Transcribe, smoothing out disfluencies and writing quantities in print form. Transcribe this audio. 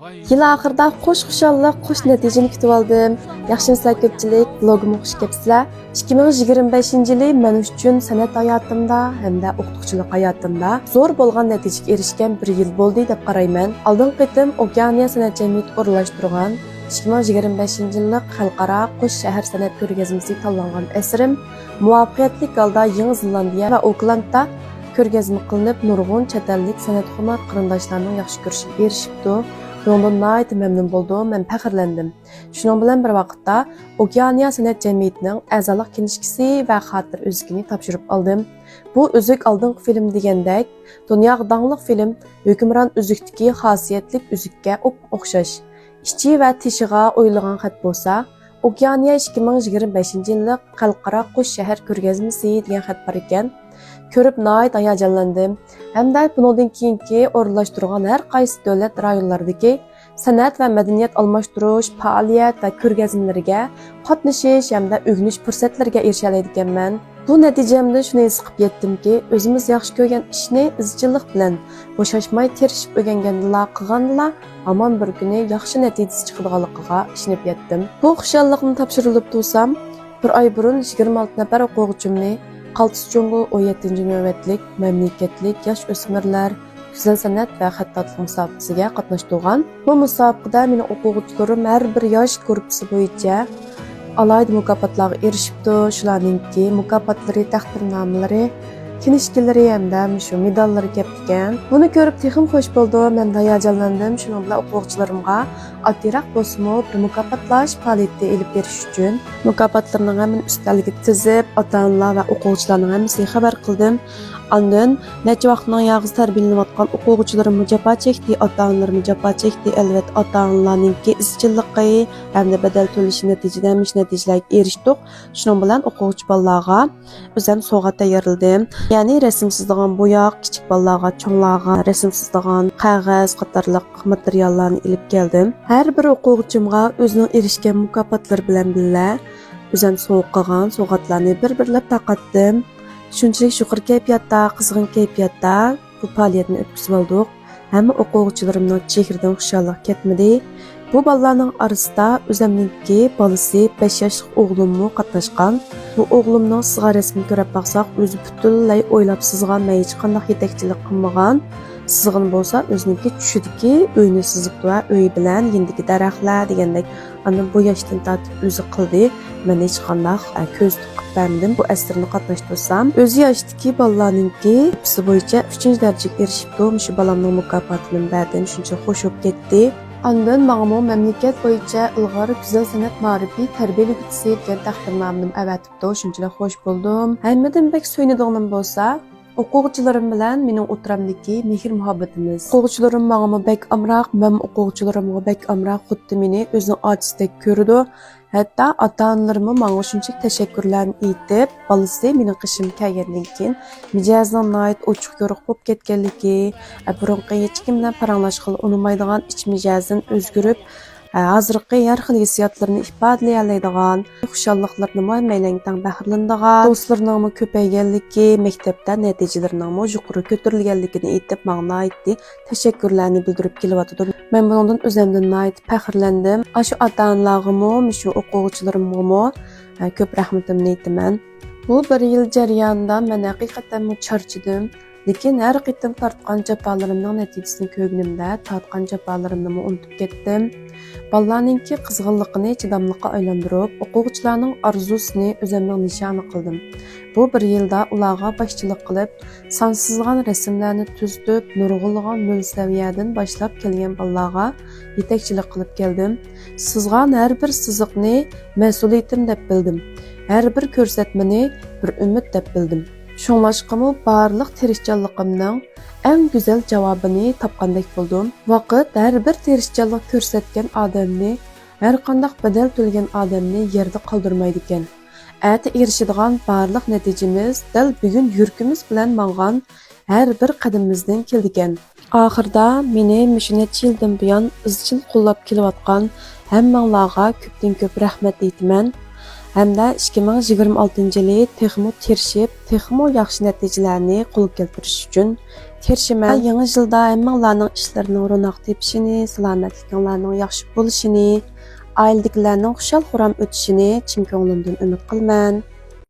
Yil oxirida xushxushallik, xush natijani kutib oldim. Yaxshimisizlar ko'pchilik, vlogimga xush kelibsizlar. 2025-yili men uchun san'at hayotimda hamda o'qituvchilik hayotimda zo'r bo'lgan natijaga erishgan bir yil bo'ldi deb qarayman. Oldingi qitim Okeaniya san'at jamiyati o'rinlashtirgan 2025-yillik xalqaro Qush shahar san'at ko'rgazmasi tanlangan asrim muvaffaqiyatli holda Yangi Zelandiya va Oklandda ko'rgazma qilinib, nurg'un chet ellik san'atxo'nar qarindoshlarning yaxshi ko'rishiga erishibdi. Bundan nəhayət məmnun oldum, mən fəxrləndim. Şunun bilan bir vaqtda Okeaniya san'at jamiyatining a'zolik kinishkisi va xatir özgini topshirib oldim. Bu özük oldingi film degandek, dunyoga dangliq film hukmron özükdagi xosiyatli özükka o'xshash. Ichi va tishiga o'yilgan xat bo'lsa, Okeaniya 2025-yillik xalqaro Qush shahar ko'rgazmasi degan xat bor ekan. Ko'rib nəhayət hayajonlandim. Hamda bundan keyingi o'rinlashtirgan har qaysi davlat rayonlaridagi san'at va madaniyat almashtirish, faoliyat va ko'rgazmalariga qatnashish hamda o'rganish fursatlariga erisha oladiganman. Bu natijamda shuni his qilib yetdimki, o'zimiz yaxshi ko'rgan ishni izchillik bilan bo'shashmay tirishib o'rgangandilar, qilgandilar, hamon bir kuni yaxshi natija chiqadiganligiga ishonib yetdim. Bu xushallikni topshirilib tursam, bir oy burun 26 nafar o'quvchimni Qaltis Jungu 17. navbatlik mamlakatlik yosh o'smirlar güzel san'at va xattatlik musobaqasiga qatnashtirgan. Bu musobaqada meni o'quvchilarim har bir yosh guruhi bo'yicha alayda mukofotlarga erishibdi. Shularningki mukofotlari, taqdirnomalari, kinishkilari hamda shu medallari kelgan. Buni ko'rib texim xush bo'ldim, men hayajonlandim. Shuning bilan o'quvchilarimga oddiroq bo'lsa-mu bir mukofotlash faoliyati olib berish uchun mukofotlarning hammasini ustalga tizib, ota-onalar va o'quvchilarning hammasiga xabar qildim. Ondan necha vaqtning yog'iz tarbiyalanayotgan o'quvchilarim jafo chekdi, ota-onalarim jafo chekdi. Albatta ota-onalarningki izchilligi hamda badal to'lash natijasida natijalarga erishdik. Shuning bilan o'quvchi bolalarga o'zim sovg'a tayyorladim. Ya'ni rasm chizadigan bo'yoq, kichik bolalarga, cho'nglarga rasm chizadigan qog'oz qatorliq materiallarni olib keldim. Har bir o'quvchimga o'zining erishgan mukofotlari bilan birga o'zim sovg'a qilgan sovg'atlarni bir-birlab taqatdim. Shunchalik shukur kayfiyatda, qizg'in kayfiyatda bu faoliyatni o'tkazib oldik. Hamma o'quvchilarimning chehridan xushallik ketmadi. Bu bolalarning orasida o'zimningki bolasi 5 yoshli o'g'limmi qatnashgan. Bu o'g'limning sizga rasmini ko'rib baqsaq, o'zi butunlay o'ylab sizgan, hech qanday yetakchilik qilmagan. Sizg'in bo'lsa, o'ziniki tushidiki, uyni sizibdi va uy bilan yendiki daraxtlar degandek, ana bu yoshdan tortib o'zi qildi. Men hech qanday ko'z tiqib bermadim. Bu asrni qatnashtirsam, o'zi yoshdagi bolalarningki hepsi bo'yicha 3-darajaga erishibdi. Shu bolamning mukofotini berdim, shuncha xush bo'lib ketdi. Ondan ma'lum mamlakat bo'yicha ilg'or güzel san'at ma'rifiy tarbiyalovchisi degan taqdirnomani avatibdi. Shunchalar xush bo'ldim. Hammadan bek so'yinadiganim bo'lsa, o'quvchilarim bilan mening o'tiramdagi mehr muhabbatimiz. O'quvchilarim menga bek amroq, men o'quvchilarimga bek amroq, xuddi meni o'zining ojizdek ko'rdi. Hatta ota-onalarim menga shunchalik tashakkurlarni aytib, bolasi mening qishim kelgandan keyin mijozning nihoyat ochiq ko'riq bo'lib ketganligi, burunqi hech kim bilan paranglashga unmaydigan ich mijozini o'zgarib, hozirgi har xil hissiyotlarni ifodalay oladigan, xushalliklarni maylangidan bahrilanadigan, do'stlarning ko'payganligi, maktabda natijalarning yuqori ko'tarilganligini aytib, menga aytdi, tashakkurlarni bildirib kelyotdi. Men bundan o'zimdan nihoyat faxrlandim. Shu ota-onalarga, shu o'quvchilarimga ko'p rahmatimni aytaman. Bu bir yil jarayonida men haqiqatan charchadim. Lekin har qitim tortgan jafolarimning natijasini ko'rganimda tortgan jafolarimni unutib ketdim. Bolalarningki qizg'inligini chidamliqqa aylantirib, o'quvchilarning orzusini o'zimning nishoni qildim. Bu bir yilda ularga boshchilik qilib, sonsizlagan rasmlarni tuzib, nurg'unlagan mulsaviyadan boshlab kelgan bolalarga yetakchilik qilib keldim. Sizgan har bir siziqni mas'uliyatim deb bildim. Har bir ko'rsatmani bir umid deb bildim. Şoңlashqımı barlıq tirishchanligimning eng go'zal javobini topgandek bo'ldim. Vaqt har bir tirishchanlik ko'rsatgan odamni, har qanday badal to'lagan odamni yerda qoldirmaydi ekan. Ati erishadigan barlıq natijamiz dal bugun yurkimiz bilan mangan har bir qadamimizdan keldi ekan. Oxirda meni necha yildan buyon izchil qo'llab kelayotgan hammanglarga ko'pdan ko'p rahmat aytaman. Hamda 2026 yili texmo tirishib, texmo yaxshi natijalarni qo'lga keltirish uchun tirişiman. Yangi yilda hammanglarning ishlarining ro'naq tepishini, salomatliginglarning yaxshi bo'lishini, oiladagilarning xushal-xuram o'tishini chin ko'nglimdan umid qilman.